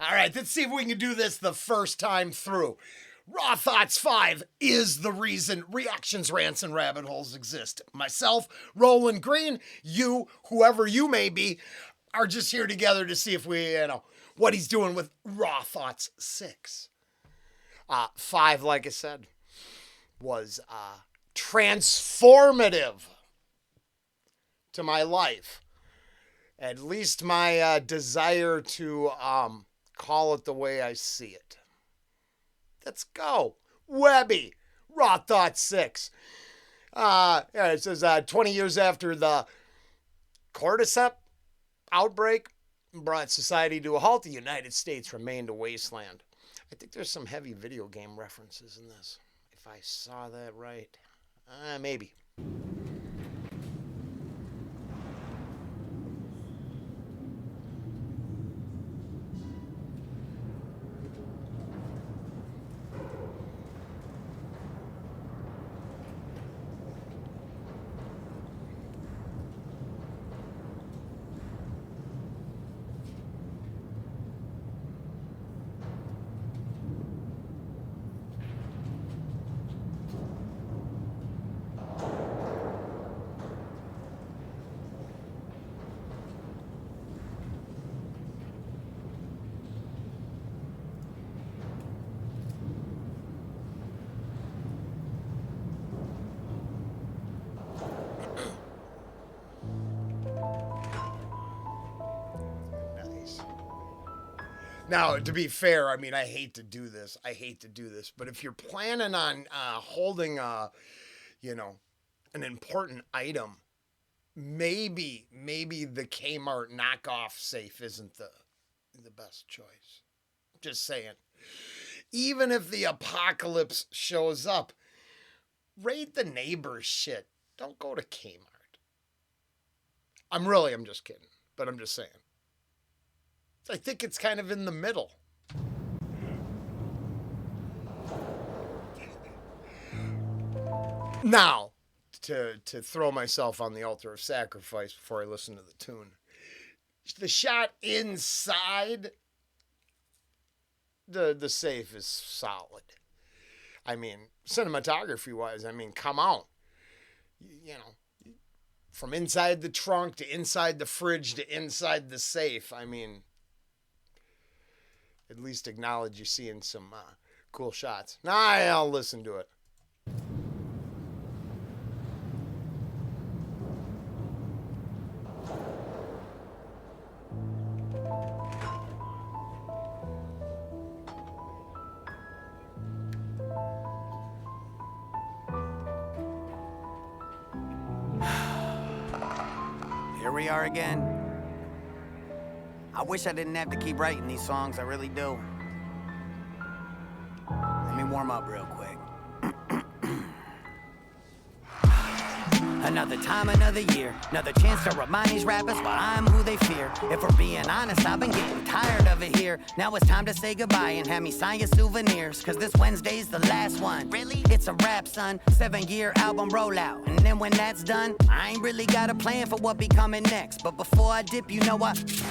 All right, let's see if we can do this the first time through. Raw Thoughts 5 is the reason reactions, rants, and rabbit holes exist. Myself, Rollen Green, you, whoever you may be, are just here together to see if we, what he's doing with Raw Thoughts 6. 5, like I said, was transformative to my life. At least my desire to call it the way I see it. Let's go. Webby, Raw Thoughts 6. It says 20 years after the cordyceps outbreak brought society to a halt, the United States remained a wasteland. I think there's some heavy video game references in this. If I saw that right. Maybe. Now, to be fair, I mean, I hate to do this, but if you're planning on holding an important item, maybe the Kmart knockoff safe isn't the best choice. Just saying. Even if the apocalypse shows up, raid the neighbor's shit. Don't go to Kmart. I'm just kidding, but I'm just saying. I think it's kind of in the middle. Now, to throw myself on the altar of sacrifice before I listen to the tune, the shot inside the safe is solid. I mean, cinematography-wise, come on. From inside the trunk to inside the fridge to inside the safe, at least acknowledge you're seeing some cool shots. I'll listen to it. Here we are again. I wish I didn't have to keep writing these songs, I really do. Let me warm up real quick. Another time, another year, another chance to remind these rappers why I'm who they fear. If we're being honest, I've been getting tired of it here. Now it's time to say goodbye and have me sign your souvenirs, cause this Wednesday's the last one. Really? It's a rap, son. 7-year album rollout. And then when that's done, I ain't really got a plan for what be coming next. But before I dip, I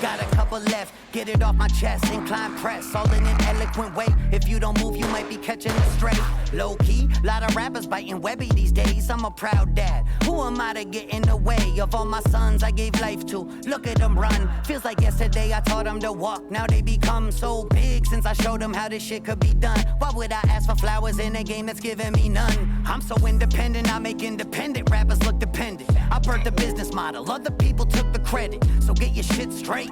got a couple left. Get it off my chest, incline press, all in an eloquent way. If you don't move, you might be catching a stray. Low key, lot of rappers biting Webby these days. I'm a proud dad. Who am I to get in the way of all my sons I gave life to? Look at them run. Feels like yesterday I taught them to walk. Now they become so big since I showed them how this shit could be done. Why would I ask for flowers in a game that's giving me none? I'm so independent, I make independent rappers look dependent. I birthed the business model, other people took the credit. So get your shit straight.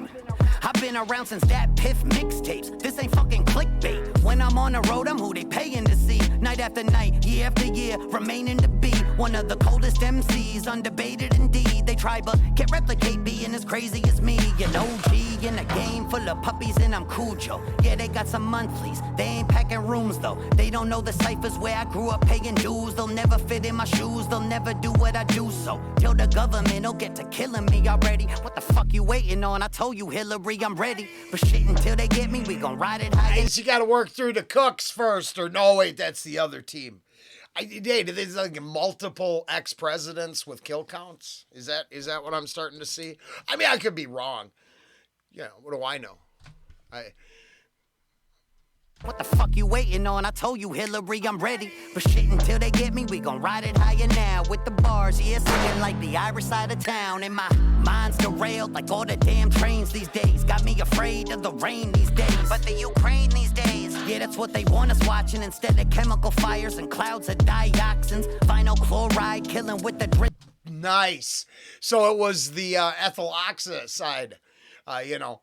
I've been around since that Piff mixtapes. This ain't fucking clickbait. When I'm on the road, I'm who they paying to see. Night after night, year after year, remaining to be one of the coldest MCs, undebated indeed. They try but can't replicate being as crazy as me. An OG in a game full of puppies and I'm Cujo. Yeah, they got some monthlies, they ain't packing rooms though. They don't know the ciphers where I grew up paying dues. They'll never fit in my shoes, they'll never do what I do. So till the government'll get to killing me already. What the fuck you waiting on? I told you Hillary, I'm ready. But shit, until they get me, we gon' ride it high. You gotta work through the cooks first, or no, wait, that's the other team. There's like multiple ex-presidents with kill counts. Is that what I'm starting to see? I mean, I could be wrong. What do I know? What the fuck you waiting on? I told you, Hillary, I'm ready. But shit, until they get me, we gon' ride it higher now. With the bars, yeah, singing like the Irish side of town. And my mind's derailed like all the damn trains these days. Got me afraid of the rain these days. But the Ukraine these days, yeah, that's what they want us watching. Instead of chemical fires and clouds of dioxins. Vinyl chloride killing with the drip. Nice. So it was the ethyl oxide, you know,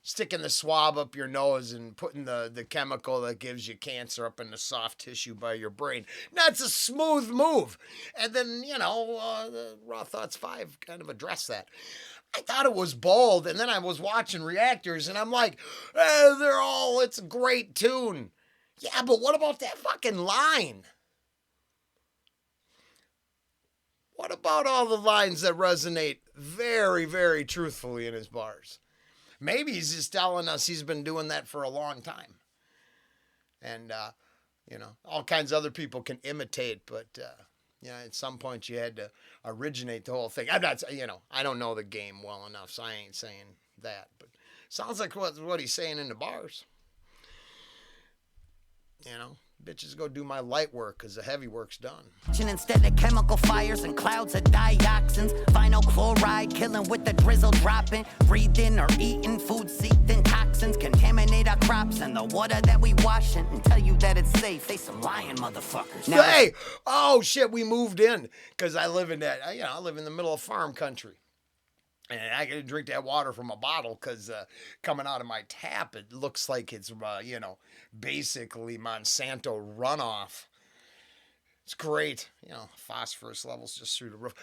sticking the swab up your nose and putting the chemical that gives you cancer up in the soft tissue by your brain. That's a smooth move. And then, the Raw Thoughts 5 kind of addressed that. I thought it was bold, and then I was watching reactors, and I'm like, it's a great tune. Yeah, but what about that fucking line? What about all the lines that resonate very, very truthfully in his bars? Maybe he's just telling us he's been doing that for a long time. And, all kinds of other people can imitate, but, at some point you had to originate the whole thing. I'm not, I don't know the game well enough, so I ain't saying that. But sounds like what he's saying in the bars. Bitches go do my light work because the heavy work's done. Instead of chemical fires and clouds of dioxins, vinyl chloride killing with the drizzle dropping. Breathing or eating food seeped in toxins, contaminate our crops and the water that we washing. And tell you that it's safe, they some lying motherfuckers. Now hey, oh shit, we moved in because I live in that. I live in the middle of farm country. And I got to drink that water from a bottle because coming out of my tap, it looks like it's, basically Monsanto runoff. It's great. Phosphorus levels just through the roof.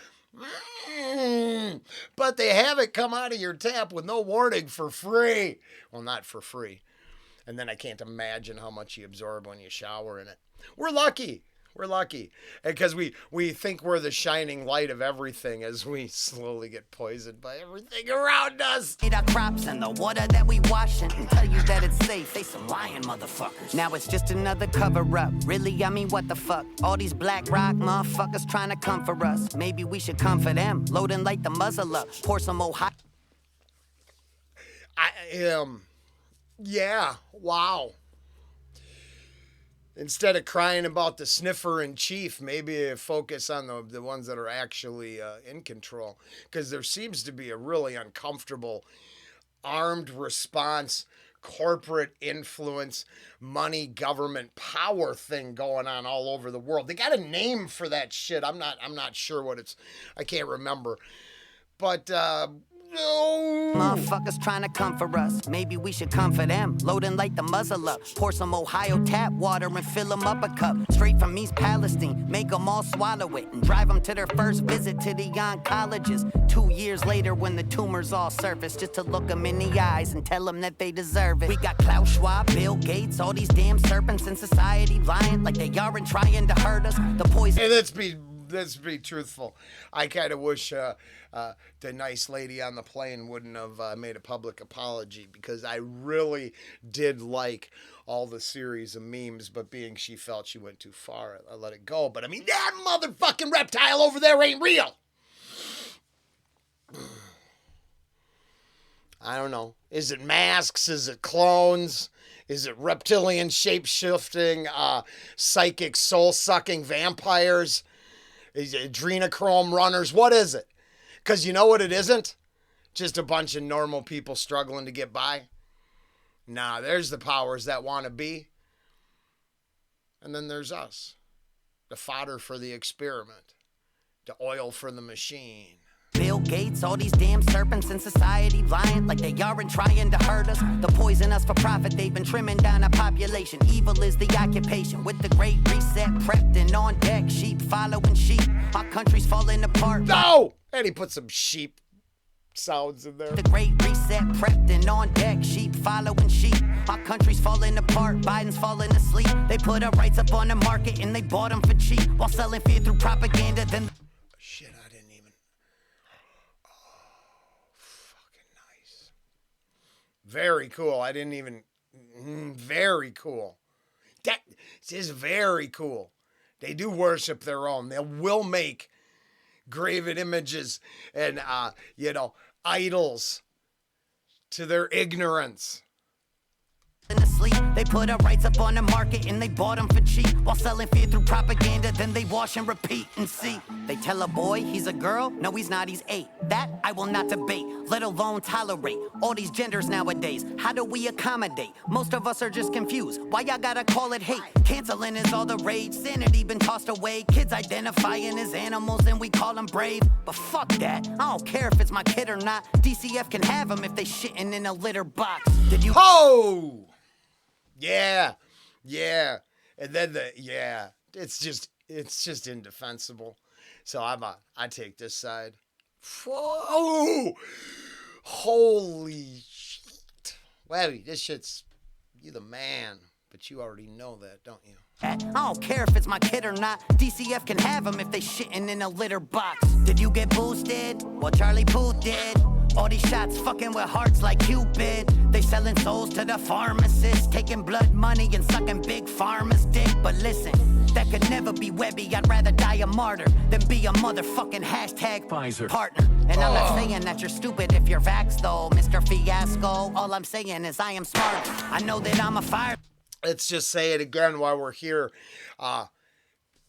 But they have it come out of your tap with no warning for free. Well, not for free. And then I can't imagine how much you absorb when you shower in it. We're lucky. We're lucky because we think we're the shining light of everything as we slowly get poisoned by everything around us. Eat our crops and the water that we washing and tell you that it's safe. They some lying motherfuckers. Now it's just another cover up. Really, I mean, what the fuck? All these black rock motherfuckers trying to come for us. Maybe we should come for them. Load and light the muzzle up. Pour some old hot. Yeah. Wow. Instead of crying about the sniffer in chief, maybe focus on the ones that are actually in control. Because there seems to be a really uncomfortable armed response, corporate influence, money, government, power thing going on all over the world. They got a name for that shit. I'm not sure what it's. I can't remember. But no. Motherfuckers trying to come for us. Maybe we should come for them. Load and light the muzzle up. Pour some Ohio tap water and fill them up a cup. Straight from East Palestine. Make them all swallow it. And drive them to their first visit to the oncologist. 2 years later when the tumors all surface. Just to look them in the eyes and tell them that they deserve it. We got Klaus Schwab, Bill Gates, all these damn serpents in society lying like they aren't trying to hurt us. The poison. Hey, let's be truthful. I kind of wish the nice lady on the plane wouldn't have made a public apology because I really did like all the series of memes, but being she felt she went too far, I let it go. But I mean, that motherfucking reptile over there ain't real. I don't know. Is it masks? Is it clones? Is it reptilian shape-shifting, psychic soul-sucking vampires? Is it adrenochrome runners? What is it? Because you know what it isn't? Just a bunch of normal people struggling to get by. Nah, there's the powers that want to be. And then there's us. The fodder for the experiment. The oil for the machine. Bill Gates, all these damn serpents in society lying like they aren't trying to hurt us. The poison us for profit, they've been trimming down our population. Evil is the occupation. With the great reset prepped and on deck, sheep following sheep. Our country's falling apart. No! And he put some sheep sounds in there. The great reset prepped and on deck, sheep following sheep. Our country's falling apart, Biden's falling asleep. They put our rights up on the market and they bought them for cheap. While selling fear through propaganda, then... Shit, I didn't even... Fucking nice. Very cool. I didn't even... Very cool. That is very cool. They do worship their own. They will make graven images and, idols to their ignorance. sleep. They put our rights up on the market and they bought them for cheap. While selling fear through propaganda, then they wash and repeat and see. They tell a boy he's a girl, no he's not, he's 8. That I will not debate, let alone tolerate. All these genders nowadays, how do we accommodate? Most of us are just confused, why y'all gotta call it hate? Canceling is all the rage, sanity been tossed away. Kids identifying as animals and we call them brave. But fuck that, I don't care if it's my kid or not. DCF can have them if they shitting in a litter box. Did you? Oh! Yeah. And then it's just indefensible. So I take this side. Whoa! Holy shit. Webby, this shit's, you the man. But you already know that, don't you? I don't care if it's my kid or not. DCF can have them if they shitting in a litter box. Did you get boosted? Well, Charlie Puth did. All these shots fucking with hearts like Cupid. They selling souls to the pharmacists, taking blood money and sucking big pharma's dick. But listen, that could never be Webby. I'd rather die a martyr than be a motherfucking hashtag Pfizer partner. And I'm not saying that you're stupid if you're vaxxed though, Mr. Fiasco. All I'm saying is I am smart. I know that I'm a fire. Let's just say it again while we're here.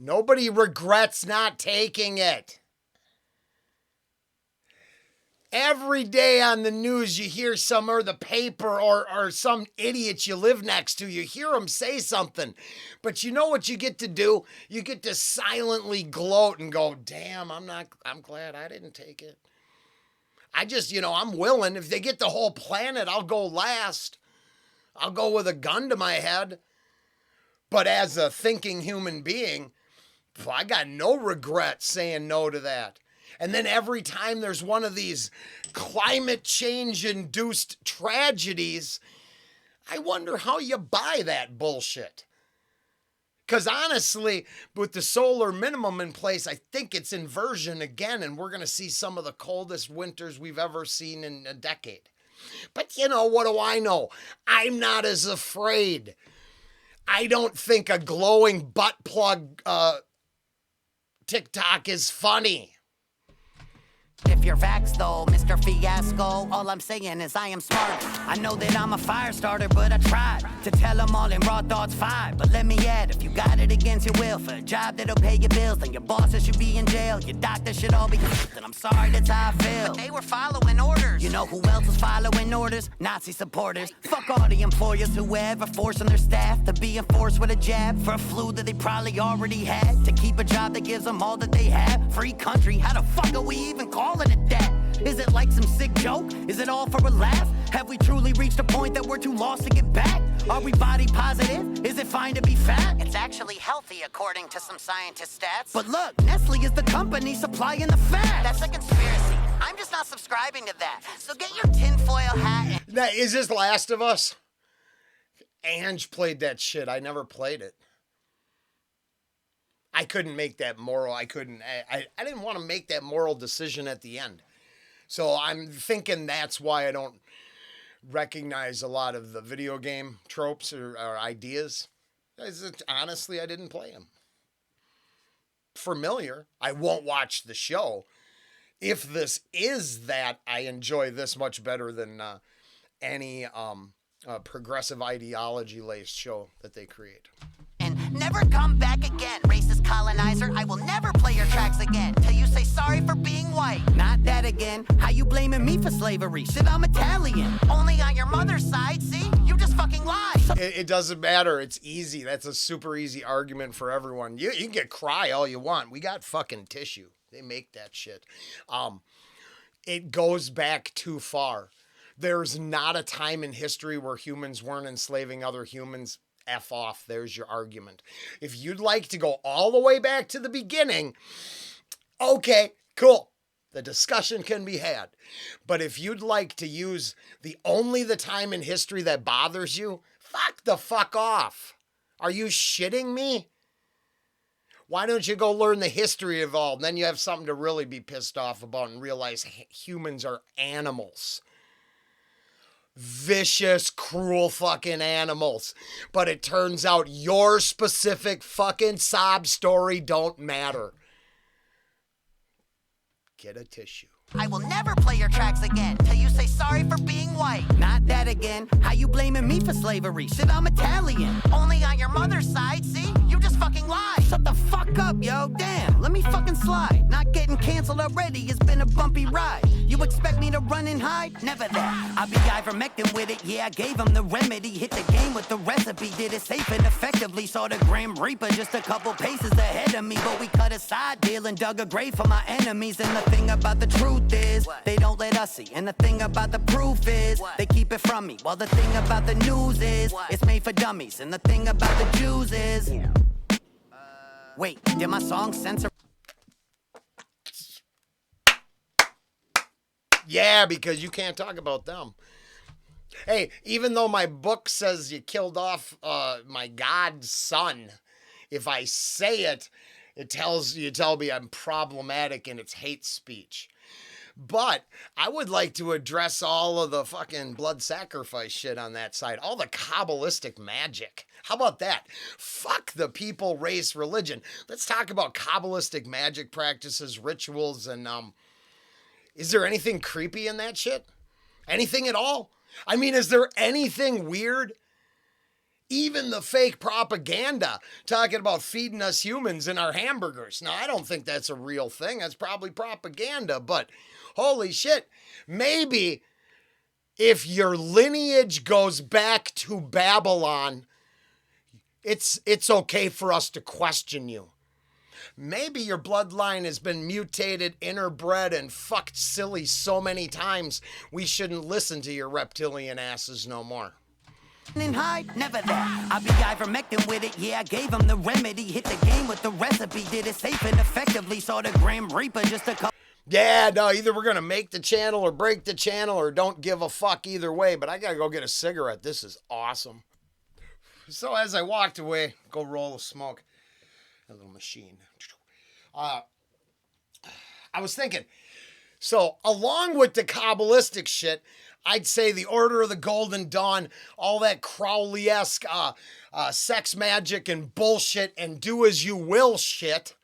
Nobody regrets not taking it. Every day on the news, you hear some, or the paper, or some idiot you live next to, you hear them say something. But you know what you get to do? You get to silently gloat and go, damn, I'm glad I didn't take it. I just, I'm willing. If they get the whole planet, I'll go last. I'll go with a gun to my head. But as a thinking human being, I got no regret saying no to that. And then every time there's one of these climate change induced tragedies, I wonder how you buy that bullshit. Because honestly, with the solar minimum in place, I think it's inversion again, and we're going to see some of the coldest winters we've ever seen in a decade. But what do I know? I'm not as afraid. I don't think a glowing butt plug TikTok is funny. If you're vaxxed though, Mr. Fiasco, all I'm saying is I am smart. I know that I'm a fire starter, but I tried to tell them all in raw thoughts 5. But let me add, if you got it against your will for a job that'll pay your bills, then your bosses should be in jail, your doctor should all be and I'm sorry, that's how I feel. But they were following orders. You know who else was following orders? Nazi supporters. Fuck all the employers who ever forcing their staff to be enforced with a jab for a flu that they probably already had, to keep a job that gives them all that they have. Free country, how the fuck are we even calling it that? Is it like some sick joke? Is it all for a laugh? Have we truly reached a point that we're too lost to get back? Are we body positive? Is it fine to be fat? It's actually healthy according to some scientist stats. But look, Nestle is the company supplying the fat. That's a conspiracy. I'm just not subscribing to that. So get your tinfoil hat and... Now, is this Last of Us? Ange played that shit. I never played it. I couldn't make that moral. I didn't want to make that moral decision at the end. So I'm thinking that's why I don't recognize a lot of the video game tropes or ideas. Honestly, I didn't play them. Familiar. I won't watch the show. If this is that, I enjoy this much better than any progressive ideology-laced show that they create. And never come back again, racist colonizer. I will never play your tracks again till you say sorry for being white. Not that again. How you blaming me for slavery? Shit, I'm Italian. Only on your mother's side, see? You just fucking lie. It doesn't matter. It's easy. That's a super easy argument for everyone. You can get cry all you want. We got fucking tissue. They make that shit. It goes back too far. There's not a time in history where humans weren't enslaving other humans. F off. There's your argument. If you'd like to go all the way back to the beginning, okay, cool. The discussion can be had. But if you'd like to use the time in history that bothers you, fuck off. Are you shitting me? Why don't you go learn the history of all? Then you have something to really be pissed off about and realize humans are animals. Vicious, cruel fucking animals. But it turns out your specific fucking sob story don't matter. Get a tissue. I will never play your tracks again till you say sorry for being white. Not that again. How you blaming me for slavery? Shit, I'm Italian. Only on your mother's side, see? You just fucking lie. Shut the fuck up, yo. Damn, let me fucking slide. Not getting canceled already. It's been a bumpy ride. You expect me to run and hide? Never that. I be ivermectin with it. Yeah, I gave him the remedy. Hit the game with the recipe. Did it safe and effectively. Saw the Grim Reaper just a couple paces ahead of me. But we cut a side deal and dug a grave for my enemies. And the thing about the truth is, they don't let us see. And the thing about the proof is, they keep it from me. Well, the thing about the news is, it's made for dummies. And the thing about the Jews is, wait, did my song censor? Yeah, because you can't talk about them. Hey, even though my book says you killed off my God's son, if I say it, it tell me I'm problematic and it's hate speech. But I would like to address all of the fucking blood sacrifice shit on that side. All the Kabbalistic magic. How about that? Fuck the people, race, religion. Let's talk about Kabbalistic magic practices, rituals, and is there anything creepy in that shit? Anything at all? I mean, is there anything weird? Even the fake propaganda talking about feeding us humans in our hamburgers. Now, I don't think that's a real thing. That's probably propaganda, but holy shit. Maybe if your lineage goes back to Babylon, it's okay for us to question you. Maybe your bloodline has been mutated, interbred, and fucked silly so many times we shouldn't listen to your reptilian asses no more. And hide, never that. I be ivermectin with it, yeah, I gave him the remedy. Hit the game with the recipe, did it safe and effectively. Saw the Grim Reaper just a couple. Yeah, no, either we're gonna make the channel or break the channel or don't give a fuck either way, but I gotta go get a cigarette. This is awesome. So as I walked away, go roll a smoke. A little machine. I was thinking, so along with the Kabbalistic shit, I'd say the Order of the Golden Dawn, all that Crowley-esque sex magic and bullshit and do as you will shit,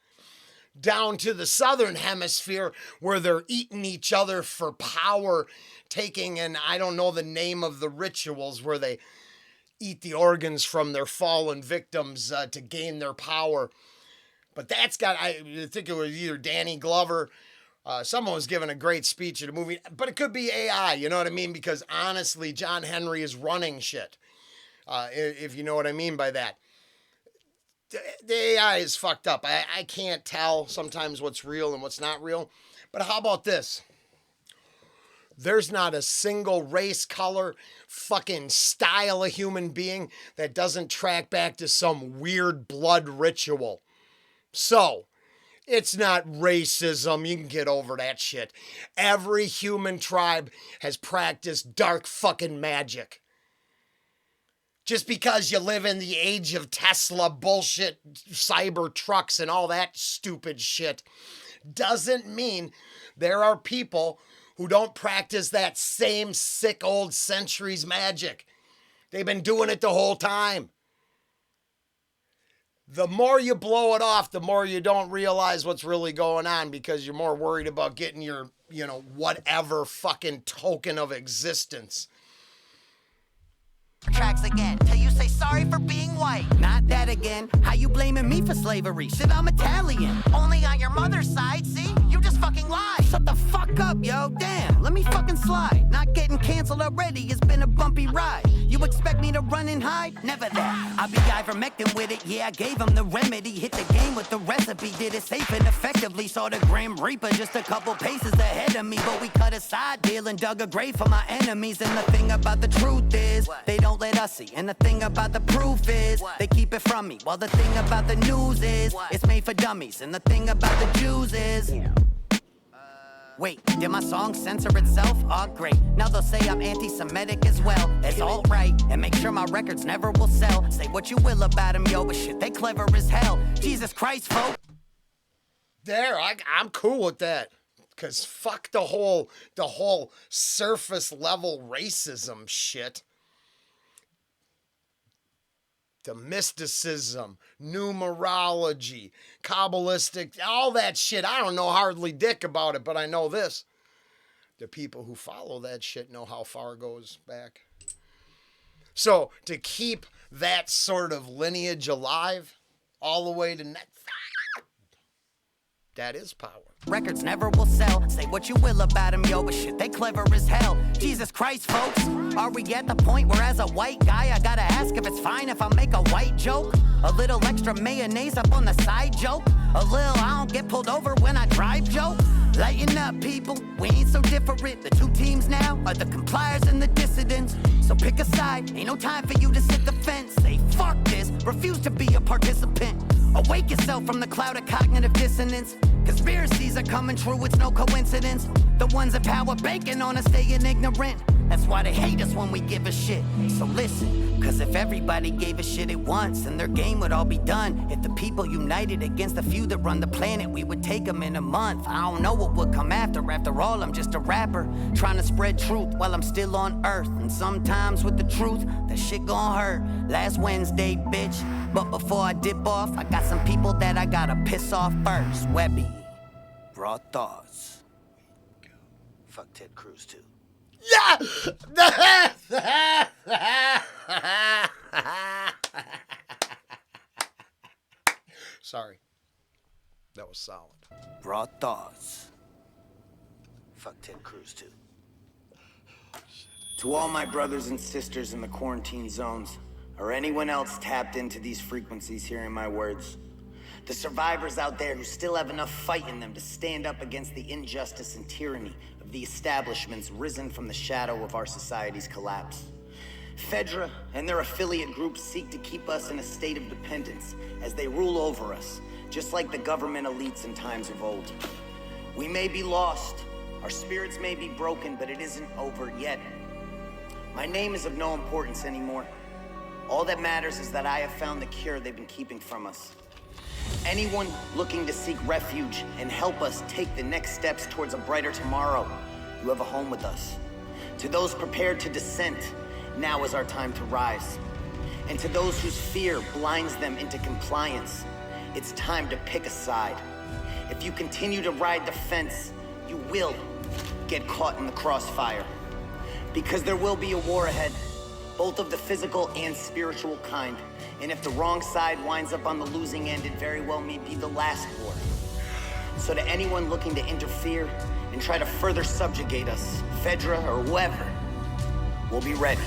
down to the Southern Hemisphere where they're eating each other for power, taking, and I don't know the name of the rituals where they eat the organs from their fallen victims to gain their power. But that's got, I think it was either Danny Glover, someone was giving a great speech at a movie, but it could be AI, you know what I mean? Because honestly, John Henry is running shit, if you know what I mean by that. The AI is fucked up. I can't tell sometimes what's real and what's not real. But how about this? There's not a single race, color, fucking style of human being that doesn't track back to some weird blood ritual. So, it's not racism. You can get over that shit. Every human tribe has practiced dark fucking magic. Just because you live in the age of Tesla bullshit, cyber trucks and all that stupid shit doesn't mean there are people who don't practice that same sick old centuries magic. They've been doing it the whole time. The more you blow it off, the more you don't realize what's really going on because you're more worried about getting your, whatever fucking token of existence. Tracks again till you say sorry for being white. Not that again. How you blaming me for slavery? Shit, I'm Italian. Only on your mother's side, see? You just fucking lie. Shut the fuck up, yo. Damn, let me fucking slide. Not getting canceled already. It's been a bumpy ride. You expect me to run and hide? Never that. I be ivermectin with it. Yeah, I gave him the remedy. Hit the game with the recipe. Did it safe and effectively. Saw the Grim Reaper just a couple paces ahead of me. But we cut a side deal and dug a grave for my enemies. And the thing about the truth is, they don't let us see. And the thing about the proof is, they keep it from me. While the thing about the news is, it's made for dummies. And the thing about the Jews is, wait, did my song censor itself? Oh, great. Now they'll say I'm anti-Semitic as well. It's all right. And make sure my records never will sell. Say what you will about them, yo, but shit, they clever as hell. Jesus Christ, folks. There, I'm cool with that. Because fuck the whole surface level racism shit. The mysticism, numerology, Kabbalistic, all that shit. I don't know hardly dick about it, but I know this. the people who follow that shit know how far it goes back. So to keep that sort of lineage alive all the way to next, that is power. Records never will sell. Say what you will about them, yo, but shit, they clever as hell. Jesus Christ, folks, are we at the point where as a white guy I gotta ask if it's fine if I make a white joke? A little extra mayonnaise up on the side joke? A little I don't get pulled over when I drive joke? Lighten up, people, we ain't so different. The two teams now are the compliers and the dissidents. So pick a side, ain't no time for you to sit the fence. Say fuck this, refuse to be a participant. Awake yourself from the cloud of cognitive dissonance. Conspiracies are coming true, it's no coincidence. The ones in power banking on us staying ignorant. That's why they hate us when we give a shit. So listen, cause if everybody gave a shit at once, then their game would all be done. If the people united against the few that run the planet, we would take them in a month. I don't know what would come after. After all, I'm just a rapper, trying to spread truth while I'm still on earth. And sometimes with the truth, that shit gon' hurt. Last Wednesday, bitch. But before I dip off, I got some people that I gotta piss off first. Webby, raw thoughts. Fuck Ted Cruz too. Yeah! Sorry. That was solid. Raw thoughts. Fuck Ted Cruz too. To all my brothers and sisters in the quarantine zones, or anyone else tapped into these frequencies hearing my words, the survivors out there who still have enough fight in them to stand up against the injustice and tyranny of the establishments risen from the shadow of our society's collapse. Fedra and their affiliate groups seek to keep us in a state of dependence as they rule over us, just like the government elites in times of old. We may be lost, our spirits may be broken, but it isn't over yet. My name is of no importance anymore. All that matters is that I have found the cure they've been keeping from us. Anyone looking to seek refuge and help us take the next steps towards a brighter tomorrow, you have a home with us. To those prepared to dissent, now is our time to rise. And to those whose fear blinds them into compliance, it's time to pick a side. If you continue to ride the fence, you will get caught in the crossfire. Because there will be a war ahead, both of the physical and spiritual kind. And if the wrong side winds up on the losing end, it very well may be the last war. So to anyone looking to interfere and try to further subjugate us, Fedra or whoever, we'll be ready.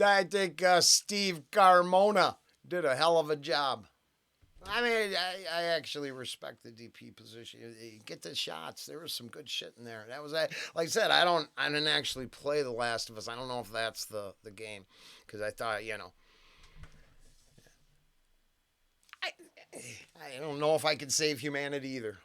I think Steve Carmona did a hell of a job. I mean, I actually respect the DP position. You get the shots. There was some good shit in there. That was, like I said, I didn't actually play The Last of Us. I don't know if that's the game, because I thought, I don't know if I can save humanity either.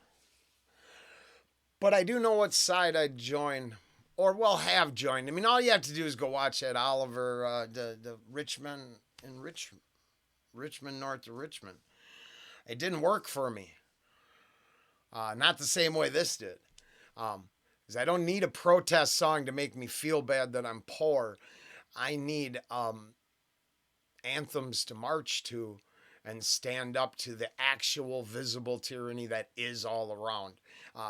But I do know what side I'd join. Or, well, have joined. I mean, all you have to do is go watch that Oliver, the Richmond, north of Richmond. It didn't work for me. Not the same way this did. Because I don't need a protest song to make me feel bad that I'm poor. I need anthems to march to and stand up to the actual visible tyranny that is all around.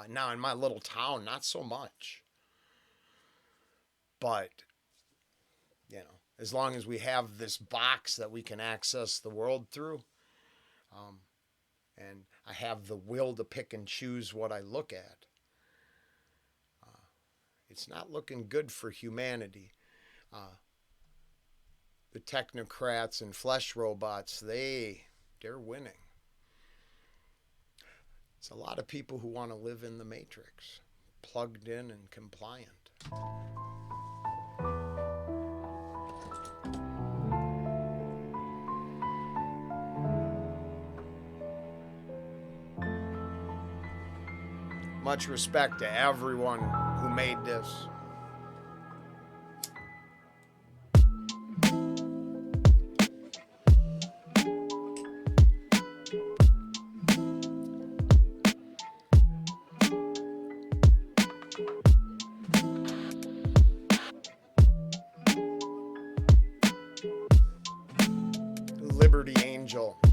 Now, in my little town, not so much. But, as long as we have this box that we can access the world through, and I have the will to pick and choose what I look at, it's not looking good for humanity. The technocrats and flesh robots, they're winning. It's a lot of people who want to live in the matrix, plugged in and compliant. Much respect to everyone who made this.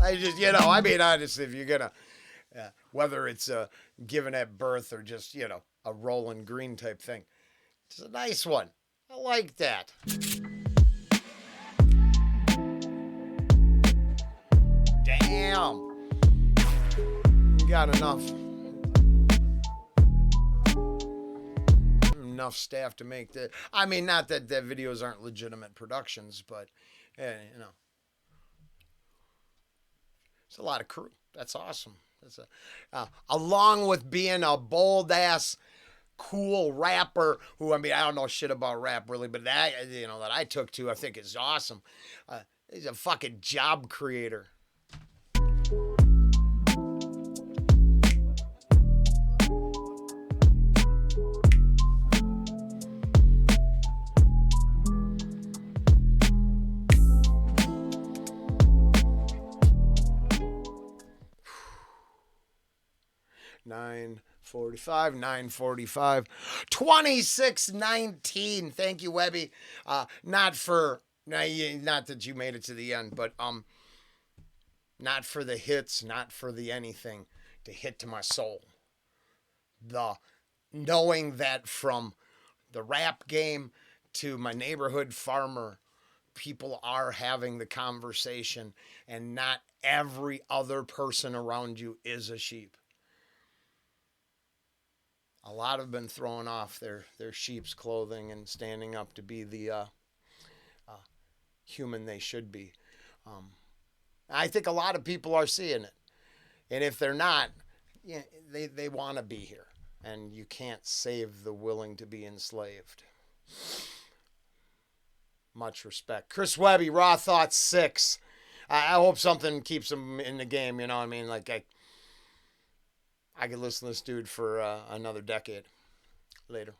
I just, I mean, honestly, if you're gonna, whether it's given at birth or just, a Rolling Green type thing, it's a nice one. I like that. Damn. You got enough staff to make that. I mean, not that videos aren't legitimate productions, but it's a lot of crew. That's awesome. That's along with being a bold ass, cool rapper who, I mean, I don't know shit about rap really, but that that I took to, I think is awesome. He's a fucking job creator. $9:45, 26:19. Thank you, Webby. Not that you made it to the end, but not for the hits, not for the anything to hit to my soul. The knowing that from the rap game to my neighborhood farmer, people are having the conversation, and not every other person around you is a sheep. A lot have been thrown off their sheep's clothing and standing up to be the human they should be. I think a lot of people are seeing it. And if they're not, they want to be here. And you can't save the willing to be enslaved. Much respect. Chris Webby, Raw Thoughts 6. I hope something keeps him in the game, you know what I mean? Like, I could listen to this dude for another decade. Later.